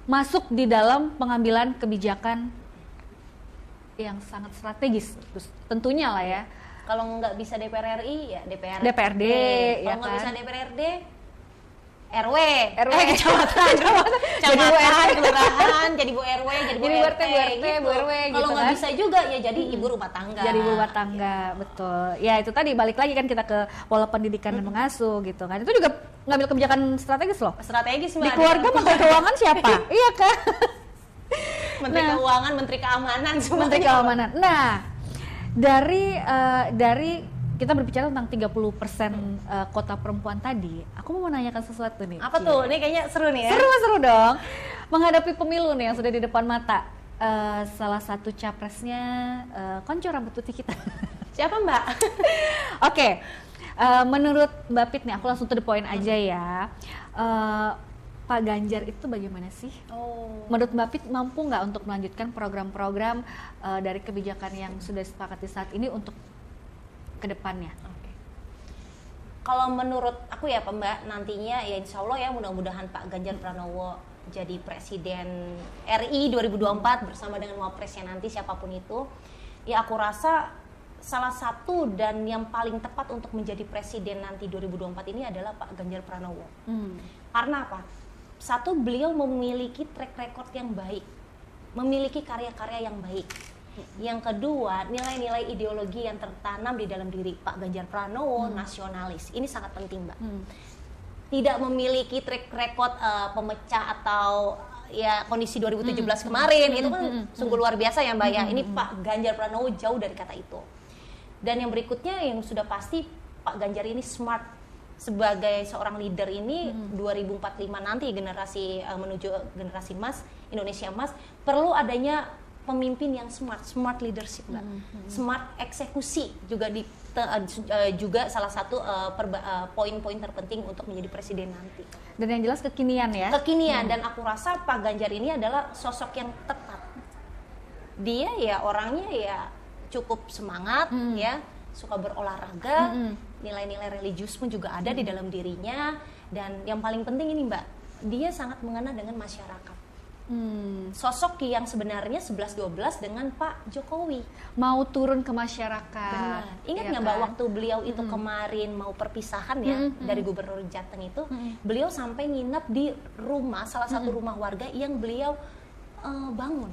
masuk di dalam pengambilan kebijakan yang sangat strategis. Terus tentunya lah ya. Kalau nggak bisa DPR RI ya DPRD kalau ya nggak kan? bisa DPRD RW kecamatan kelurahan, jadi Bu RW, jadi Bu RT Bu RW gitu. Kalau nggak kan? bisa juga ya jadi ibu rumah tangga. Jadi ibu rumah tangga, betul. Ya itu tadi balik lagi kan kita ke pola pendidikan dan mengasuh gitu kan. Itu juga ngambil kebijakan strategis loh. Strategis Di keluarga menteri keuangan siapa? Iya kan? Menteri Keuangan, Menteri Keamanan, semuanya. Menteri Keamanan. Nah, dari kita berbicara tentang 30% kota perempuan tadi, aku mau menanyakan sesuatu nih. Apa tuh? Ini kayaknya seru nih ya. Seru dong. Menghadapi pemilu nih yang sudah di depan mata. Salah satu capresnya konco rambut putih kita. Siapa Mbak? Oke. Menurut Mbak Pit nih, aku langsung to the point aja ya. Pak Ganjar itu bagaimana sih? Menurut Mbak Pit mampu nggak untuk melanjutkan program-program dari kebijakan yang sudah disepakati saat ini untuk kedepannya? Kalau menurut aku ya Mbak, nantinya ya insya Allah ya mudah-mudahan Pak Ganjar Pranowo jadi Presiden RI 2024 bersama dengan wapresnya nanti siapapun itu, ya aku rasa salah satu dan yang paling tepat untuk menjadi Presiden nanti 2024 ini adalah Pak Ganjar Pranowo. Karena apa? Satu, beliau memiliki track record yang baik, memiliki karya-karya yang baik. Yang kedua, nilai-nilai ideologi yang tertanam di dalam diri Pak Ganjar Pranowo, nasionalis. Ini sangat penting, Mbak. Tidak memiliki track record pemecah atau ya kondisi 2017 kemarin, itu kan sungguh luar biasa ya Mbak ya. Ini Pak Ganjar Pranowo jauh dari kata itu. Dan yang berikutnya yang sudah pasti Pak Ganjar ini smart sebagai seorang leader ini 2045 nanti generasi menuju generasi emas, Indonesia emas, perlu adanya pemimpin yang smart leadership Mbak. Smart eksekusi juga juga salah satu poin-poin terpenting untuk menjadi presiden nanti. Dan yang jelas kekinian ya. Kekinian dan aku rasa Pak Ganjar ini adalah sosok yang tepat. Dia ya orangnya ya cukup semangat ya, suka berolahraga, nilai-nilai religius pun juga ada di dalam dirinya, dan yang paling penting ini Mbak, dia sangat mengena dengan masyarakat. Sosok yang sebenarnya 11-12 dengan Pak Jokowi. Mau turun ke masyarakat. Benar. Ingat nggak Mbak waktu beliau itu kemarin mau perpisahan ya dari Gubernur Jateng itu, beliau sampai nginep di rumah, salah satu rumah warga yang beliau bangun.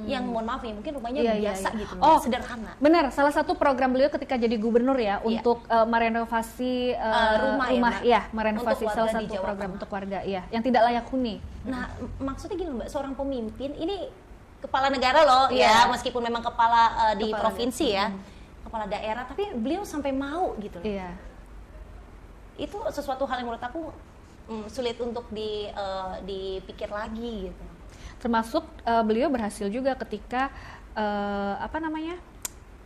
Yang mohon maaf ya, mungkin rumahnya biasa gitu, sederhana. Benar, salah satu program beliau ketika jadi gubernur ya untuk merenovasi rumah ya, merenovasi salah satu program untuk warga ya, yang tidak layak huni. Nah, maksudnya gini Mbak, seorang pemimpin ini kepala negara loh ya, meskipun memang kepala di provinsi ya, kepala daerah, tapi beliau sampai mau gitu. Iya. Itu sesuatu hal yang menurut aku sulit untuk dipikir lagi gitu. Termasuk beliau berhasil juga ketika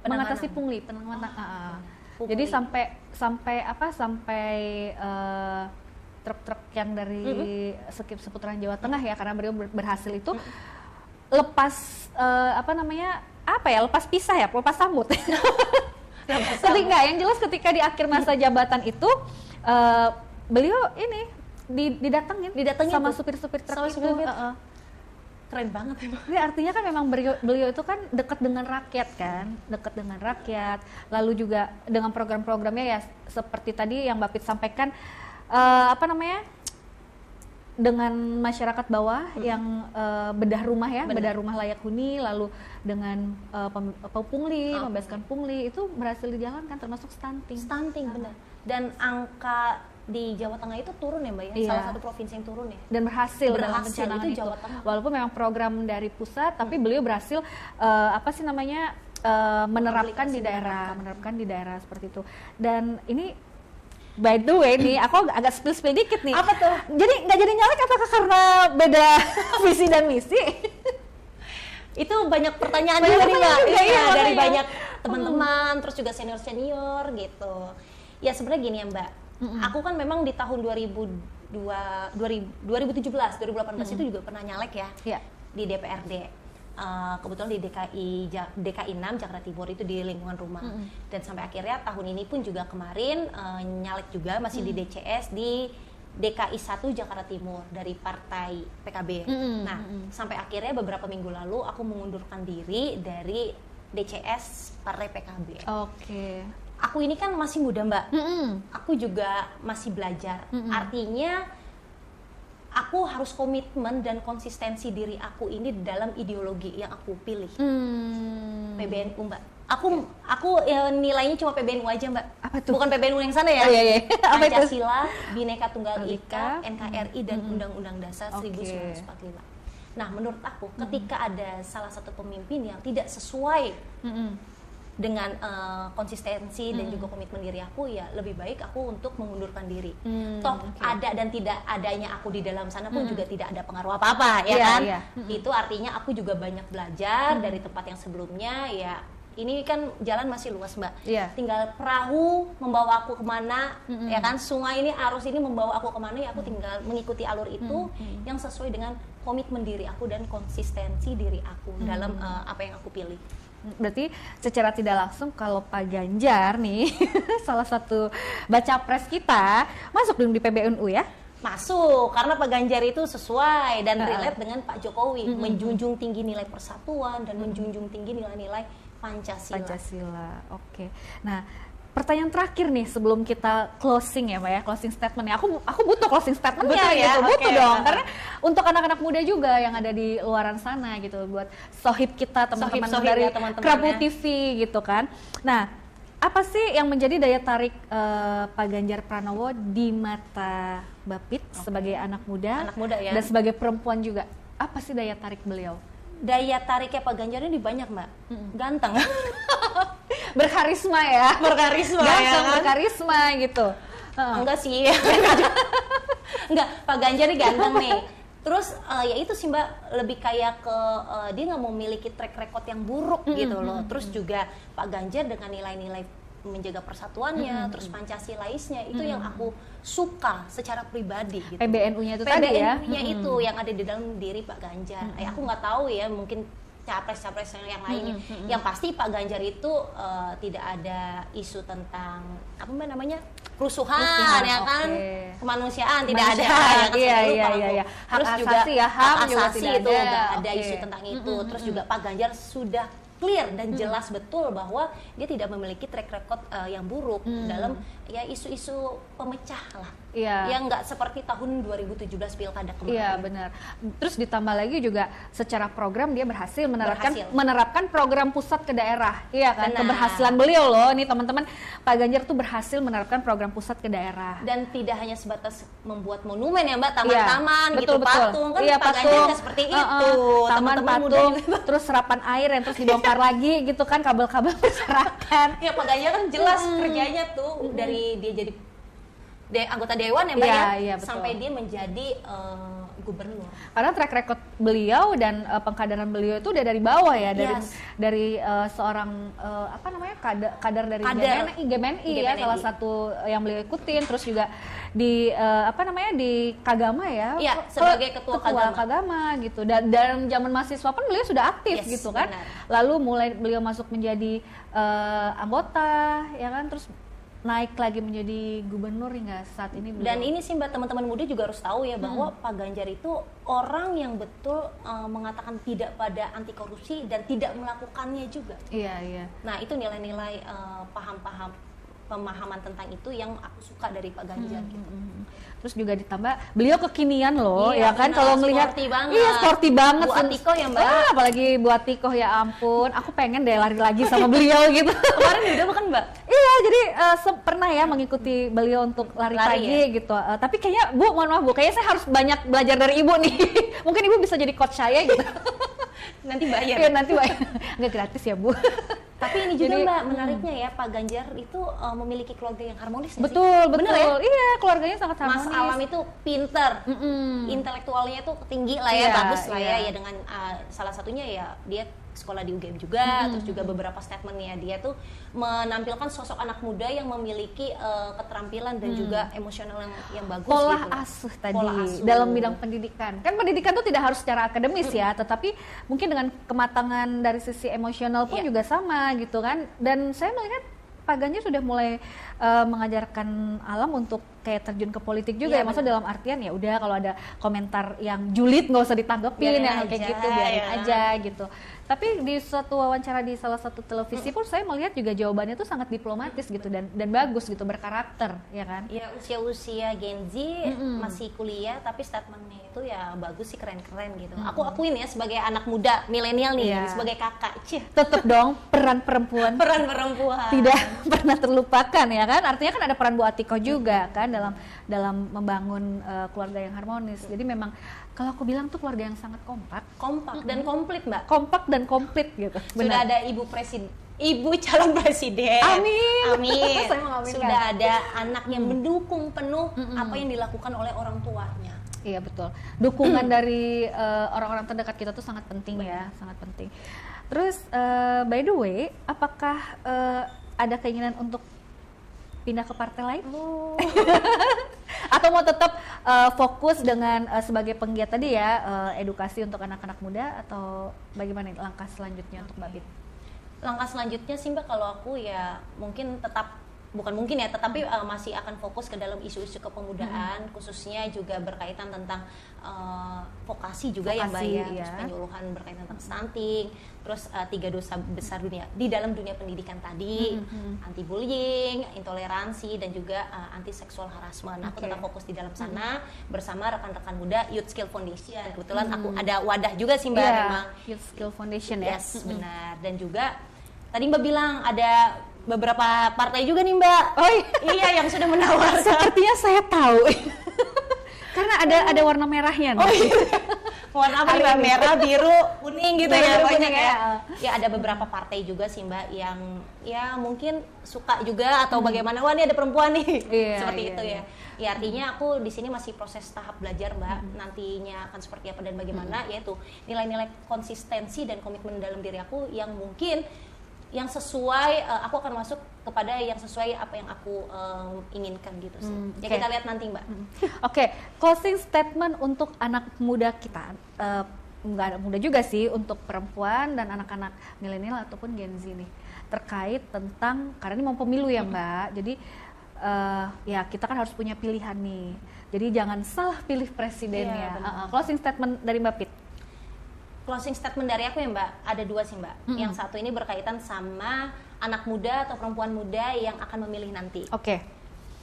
mengatasi pungli, jadi sampai truk-truk yang dari seputaran Jawa Tengah ya, karena beliau berhasil itu lepas lepas pisah ya, lepas sambut. Ketika yang jelas ketika di akhir masa jabatan itu beliau ini didatengin sama supir-supir truk itu. Keren banget emang. Ini artinya kan memang beliau itu kan dekat dengan rakyat, lalu juga dengan program-programnya ya seperti tadi yang Mbak Pit sampaikan, dengan masyarakat bawah yang bedah rumah layak huni, lalu dengan pungli, membebaskan pungli, itu berhasil dijalankan, termasuk stunting. Benar. Dan angka di Jawa Tengah itu turun ya Mbak ya, salah satu provinsi yang turun ya, dan berhasil dalam pencanangan itu. Jawa Tengah. Walaupun memang program dari pusat, tapi beliau berhasil menerapkan di daerah seperti itu. Dan ini by the way nih, aku agak spill dikit nih. Apa tuh? Jadi nggak jadi nyalek apakah karena beda visi dan misi? Itu banyak pertanyaan juga nih Mbak. Dari banyak teman-teman, terus juga senior gitu. Ya sebenarnya gini ya Mbak, aku kan memang di tahun 2017, 2018 itu juga pernah nyalek ya di DPRD. Kebetulan di DKI 6 Jakarta Timur itu di lingkungan rumah. Dan sampai akhirnya tahun ini pun juga kemarin nyalek juga masih di DCS di DKI 1 Jakarta Timur dari partai PKB. Sampai akhirnya beberapa minggu lalu aku mengundurkan diri dari DCS partai PKB. Aku ini kan masih muda Mbak, aku juga masih belajar. Artinya aku harus komitmen dan konsistensi diri aku ini dalam ideologi yang aku pilih. PBNU Mbak. Aku ya, nilainya cuma PBNU aja Mbak. Apa tuh? Bukan PBNU yang sana ya. Oh, iya. Apa itu? Pancasila, Bhinneka Tunggal Ika, Ika, NKRI dan Undang-Undang Dasar Oke. 1945. Nah, menurut aku ketika ada salah satu pemimpin yang tidak sesuai dengan konsistensi dan juga komitmen diri aku, ya lebih baik aku untuk mengundurkan diri. Toh ada dan tidak adanya aku di dalam sana pun juga tidak ada pengaruh apa-apa ya Iya, kan. iya. Itu artinya aku juga banyak belajar dari tempat yang sebelumnya. Ya ini kan jalan masih luas Mbak, Iya. tinggal perahu membawa aku kemana, ya kan, sungai ini, arus ini membawa aku kemana, ya aku tinggal mengikuti alur itu yang sesuai dengan komitmen diri aku dan konsistensi diri aku dalam apa yang aku pilih. Berarti secara tidak langsung kalau Pak Ganjar nih salah satu baca pres kita masuk dong di PBNU ya? Masuk, karena Pak Ganjar itu sesuai dan relate dengan Pak Jokowi, menjunjung tinggi nilai persatuan dan menjunjung tinggi nilai-nilai Pancasila. Oke. Nah, pertanyaan terakhir nih sebelum kita closing ya, Mbak ya, closing statement ya. Aku butuh closing statement Betul ya, gitu, butuh oke. dong. Karena untuk anak-anak muda juga yang ada di luaran sana gitu, buat sohib kita, teman-teman Sohib dari ya, teman-teman Krabu ya. TV gitu kan. Nah, apa sih yang menjadi daya tarik Pak Ganjar Pranowo di mata Bapit sebagai anak muda ya. dan sebagai perempuan juga? Apa sih daya tarik beliau? Daya tariknya Pak Ganjar ini banyak Mbak, ganteng. Berkarisma ya, Berkarisma ya ganteng, kan? berkarisma gitu. Enggak sih. Enggak, Pak Ganjar ini ganteng nih. Terus ya itu sih Mbak, lebih kayak ke dia nggak memiliki track record yang buruk gitu loh. Terus juga Pak Ganjar dengan nilai-nilai menjaga persatuannya, terus Pancasilaisnya, itu yang aku suka secara pribadi gitu. PBNU-nya itu tadi ya. PBNU-nya itu yang ada di dalam diri Pak Ganjar. Aku nggak tahu ya, mungkin capres-capres yang lainnya. Yang pasti Pak Ganjar itu tidak ada isu tentang apa namanya, kerusuhan ya kan, kemanusiaan tidak ada. Ya kan, Iya. Hak Terus asasi juga ya, HAM hak juga asasi tidak itu ada. nggak ada Oke. isu tentang itu. Terus juga Pak Ganjar sudah clear dan jelas betul bahwa dia tidak memiliki track record yang buruk dalam ya isu-isu pemecah lah. Iya. Yang nggak seperti tahun 2017 pilkada kemarin. Iya benar. Terus ditambah lagi juga secara program dia berhasil menerapkan program pusat ke daerah. Iya kan? Benar. Keberhasilan beliau loh. Nih teman-teman, Pak Ganjar tuh berhasil menerapkan program pusat ke daerah. Dan tidak hanya sebatas membuat monumen ya Mbak, taman-taman Iya, gitu, betul. patung kan Iya, Pak Ganjar nggak seperti itu. Taman, Teman-teman muda patung, juga. terus serapan air yang terus dibongkar lagi gitu kan, kabel-kabel berserakan. Ya Pak Ganjar kan jelas kerjanya tuh dari dia jadi anggota dewan ya Mbak Iya, ya, iya, betul. sampai dia menjadi gubernur. Karena track record beliau dan pengkaderan beliau itu udah dari bawah ya, dari seorang apa namanya, kader dari GMNI ya, salah satu yang beliau ikutin. Terus juga di apa namanya, di Kagama ya, Iya, sebagai ketua Kagama gitu. Dan zaman mahasiswa pun beliau sudah aktif gitu kan. Benar. Lalu mulai beliau masuk menjadi anggota ya kan, terus naik lagi menjadi gubernur hingga saat ini beliau. Dan ini sih Mbak, teman-teman muda juga harus tahu ya bahwa Pak Ganjar itu orang yang betul mengatakan tidak pada anti korupsi dan tidak melakukannya juga. Iya. Nah itu nilai-nilai pemahaman tentang itu yang aku suka dari Pak Ganjar gitu. Terus juga ditambah beliau kekinian loh, Iya, ya kan, benar, kalau melihat sporty banget. Iya, sporty banget. Bu Atiko ya Mbak. Apalagi Bu Atiko, ya ampun, aku pengen deh lari lagi sama beliau gitu. Kemarin udah bukan Mbak? Iya, jadi pernah ya mengikuti beliau untuk lari pagi ya? gitu. Tapi kayaknya Bu, mohon maaf Bu, kayaknya saya harus banyak belajar dari Ibu nih. Mungkin Ibu bisa jadi coach saya gitu. Nanti bayar. Iya, nanti bayar. Nggak gratis ya Bu. Tapi ini juga Jadi, Mbak, menariknya ya, Pak Ganjar itu memiliki keluarga yang harmonis nggak sih? Betul. Bener ya? Iya, keluarganya sangat harmonis. Mas Alam itu pinter, intelektualnya tuh tinggi lah ya, Iya, bagus lah iya. ya dengan salah satunya ya dia sekolah di UGM juga, terus juga beberapa statementnya dia tuh menampilkan sosok anak muda yang memiliki keterampilan dan juga emosional yang bagus. Pola gitu. asuh tadi Pola asuh. dalam bidang pendidikan. Kan pendidikan itu tidak harus secara akademis ya, tetapi mungkin dengan kematangan dari sisi emosional pun juga sama gitu kan. Dan saya melihat Pak Ganjar sudah mulai mengajarkan Alam untuk kayak terjun ke politik juga Iya, ya, maksudnya dalam artian ya udah kalau ada komentar yang julid nggak usah ditanggepin Biarin yang kayak aja, gitu, biarin ya. aja gitu. Tapi di suatu wawancara di salah satu televisi pun saya melihat juga jawabannya tuh sangat diplomatis gitu dan bagus gitu, berkarakter ya kan. Ya usia-usia Gen Z masih kuliah tapi statementnya itu ya bagus sih, keren-keren gitu. Aku akuin ya sebagai anak muda milenial nih, Iya. sebagai kakak, Tetep dong peran perempuan peran perempuan. tidak pernah terlupakan ya kan, artinya kan ada peran Bu Atiko juga kan dalam membangun keluarga yang harmonis. Jadi memang kalau aku bilang tuh keluarga yang sangat kompak dan komplit, Mbak. kompak dan komplit gitu. Sudah Benar. ada ibu calon presiden. Amin. Amin. Saya mengaminkan. Sudah ada anak yang mendukung penuh apa yang dilakukan oleh orang tuanya. Iya betul. Dukungan dari orang-orang terdekat kita tuh sangat penting ya, sangat penting. Terus by the way, apakah ada keinginan untuk pindah ke partai lain? Atau mau tetap fokus dengan sebagai penggiat tadi ya, edukasi untuk anak-anak muda, atau bagaimana nih langkah selanjutnya untuk Mbak Bit? Langkah selanjutnya sih Mbak, kalau aku ya mungkin tetap, bukan mungkin ya, tetapi masih akan fokus ke dalam isu-isu kepemudaan, khususnya juga berkaitan tentang vokasi juga ya Mbak ya, terus penyuluhan berkaitan tentang stunting, terus 3 dosa besar dunia di dalam dunia pendidikan tadi, anti bullying, intoleransi, dan juga anti seksual harassment. Aku tetap fokus di dalam sana bersama rekan-rekan muda Youth Skill Foundation. Kebetulan aku ada wadah juga sih Mbak, memang Youth Skill Foundation ya. yes, benar. Dan juga tadi Mbak bilang ada beberapa partai juga nih Mbak. Oh iya, yang sudah menawarkan. Sepertinya saya tahu. Karena ada warna merahnya. Oh iya. Warna apa Mbak? Merah, biru, kuning gitu ya, Biru, banyak kuning ya. ya. Ya ada beberapa partai juga sih Mbak yang ya mungkin suka juga atau bagaimana, wah ini ada perempuan nih. Iya, Seperti iya, itu iya. ya. Ya artinya aku di sini masih proses tahap belajar Mbak. Nantinya akan seperti apa dan bagaimana, yaitu nilai-nilai konsistensi dan komitmen dalam diri aku yang mungkin yang sesuai, aku akan masuk kepada yang sesuai apa yang aku inginkan gitu sih. Ya Oke. kita lihat nanti Mbak. Oke, closing statement untuk anak muda kita, nggak muda juga sih, untuk perempuan dan anak-anak milenial ataupun Gen Z nih, terkait tentang, karena ini mau pemilu ya Mbak, jadi ya kita kan harus punya pilihan nih, jadi jangan salah pilih presidennya. Iya, Closing statement dari Mbak Pit. Closing statement dari aku ya Mbak, ada 2 sih Mbak. Yang satu ini berkaitan sama anak muda atau perempuan muda yang akan memilih nanti. Oke.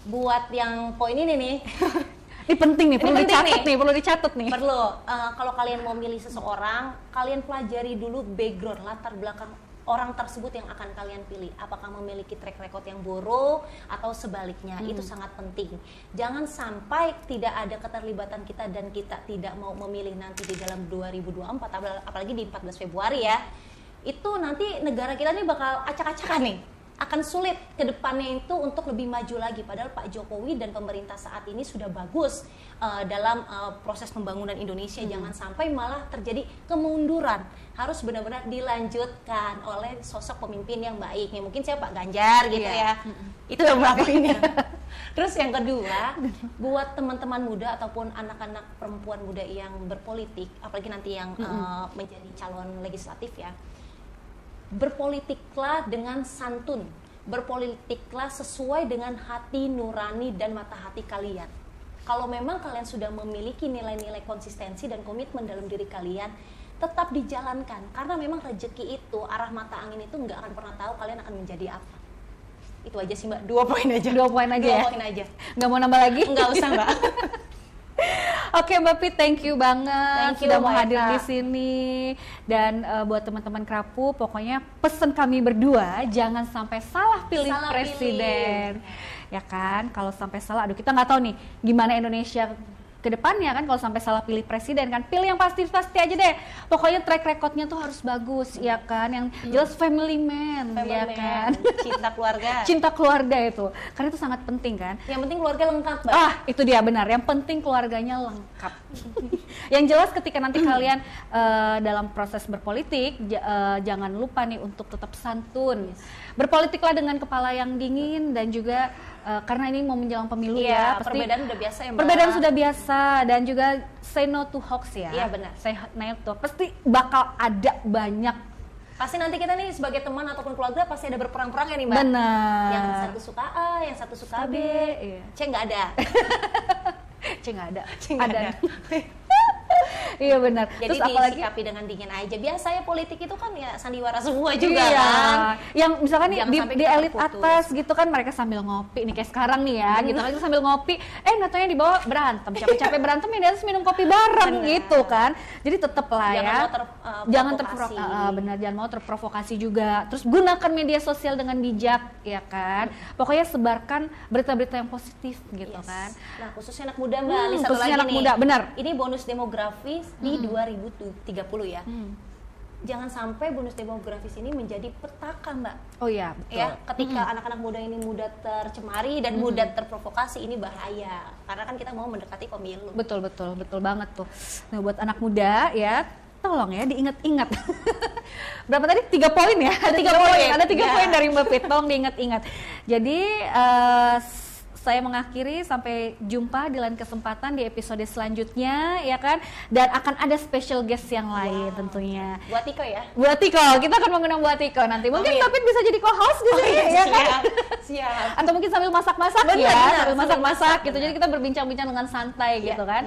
Buat yang poin ini nih, Ini penting nih, Ini perlu penting dicatat nih. nih, perlu dicatat nih. perlu kalau kalian mau milih seseorang, kalian pelajari dulu background, latar belakang orang tersebut yang akan kalian pilih. Apakah memiliki track record yang buruk atau sebaliknya, itu sangat penting. Jangan sampai tidak ada keterlibatan kita dan kita tidak mau memilih nanti di dalam 2024, apalagi di 14 Februari ya. Itu nanti negara kita ini bakal acak-acakan nih. Akan sulit ke depannya itu untuk lebih maju lagi. Padahal Pak Jokowi dan pemerintah saat ini sudah bagus dalam proses pembangunan Indonesia. Jangan sampai malah terjadi kemunduran. Harus benar-benar dilanjutkan oleh sosok pemimpin yang baik. Ya, mungkin saya Pak Ganjar gitu ya. Itu yang melakukannya. Terus yang kedua, buat teman-teman muda ataupun anak-anak perempuan muda yang berpolitik, apalagi nanti yang menjadi calon legislatif ya, berpolitiklah dengan santun, berpolitiklah sesuai dengan hati nurani dan mata hati kalian. Kalau memang kalian sudah memiliki nilai-nilai konsistensi dan komitmen dalam diri kalian, tetap dijalankan. Karena memang rezeki itu, arah mata angin itu nggak akan pernah tahu kalian akan menjadi apa. Itu aja sih Mbak, 2 poin aja. 2 poin aja ya? 2 poin aja. Nggak mau nambah lagi? Nggak usah Mbak. Oke Mbak Pit, thank you banget Thank you, sudah mau Mbak hadir Eka. di sini. Dan buat teman-teman Krapu, pokoknya pesan kami berdua jangan sampai salah pilih Salah presiden. Ya kan, kalau sampai salah, aduh kita nggak tahu nih gimana Indonesia ke depannya kan kalau sampai salah pilih presiden kan. Pilih yang pasti-pasti aja deh. Pokoknya track recordnya tuh harus bagus, ya kan, yang jelas family man, ya kan. Cinta keluarga. Cinta keluarga itu, karena itu sangat penting kan. Yang penting keluarga lengkap Mbak. Itu dia benar. Yang penting keluarganya lengkap. Yang jelas ketika nanti kalian dalam proses berpolitik, jangan lupa nih untuk tetap santun. Berpolitiklah dengan kepala yang dingin dan juga karena ini mau menjelang pemilu ya, pasti perbedaan udah biasa ya Mbak. perbedaan sudah biasa, dan juga say no to hoax ya. Iya, benar. Say no to, pasti bakal ada banyak Pasti nanti kita nih sebagai teman ataupun keluarga pasti ada berperang-perang ya nih Mbak. Benar. Yang satu suka A, yang satu suka B. Iya. C nggak ada. C nggak ada. C nggak ada. Iya benar. Jadi Terus apalagi disikapi dengan dingin aja. Biasanya politik itu kan ya sandiwara semua juga iya. kan. Yang misalkan nih Jangan sampai di kita elit terputus. atas gitu kan mereka sambil ngopi nih kayak sekarang nih ya gitu kan sambil ngopi nggak taunya di bawah berantem capek-capek berantem yang di atas minum kopi bareng Benar. gitu kan. Jadi tetep lah Jangan ya. mau Jangan terprovokasi. benar jangan mau terprovokasi juga. Terus gunakan media sosial dengan bijak ya kan. Pokoknya sebarkan berita-berita yang positif gitu Yes. kan. Nah, khususnya anak muda Mbak, ini satu khususnya lagi anak nih. muda, benar. Ini bonus demografis di 2030 ya. Jangan sampai bonus demografis ini menjadi petaka Mbak. Oh iya, betul. Ya, ketika anak-anak muda ini mudah tercemari dan mudah terprovokasi, ini bahaya. Karena kan kita mau mendekati pemilu. Betul banget tuh. Nah buat anak muda ya, tolong ya diingat-ingat. Berapa tadi? 3 poin ya? Ada 3 poin. Ada 3 Ya. poin dari Mbak Pitong diingat-ingat. Jadi saya mengakhiri sampai jumpa di lain kesempatan di episode selanjutnya ya kan. Dan akan ada special guest yang lain tentunya. Buat Tiko ya. Buat Tiko, kita akan mengundang Buat Tiko nanti. Mungkin Amin. Mbak Pit bisa jadi co-host di sini ya kan. Siap. Atau mungkin sambil masak-masak Benar, ya, benar, sambil masak-masak benar. gitu. Jadi kita berbincang-bincang dengan santai Iya. gitu kan.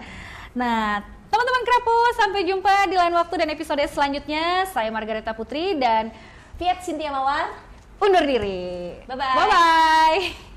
Nah, teman-teman Krapu, sampai jumpa di lain waktu dan episode selanjutnya. Saya Margareta Putri dan Fiat Cynthia Mawar. undur diri. Bye-bye. Bye-bye.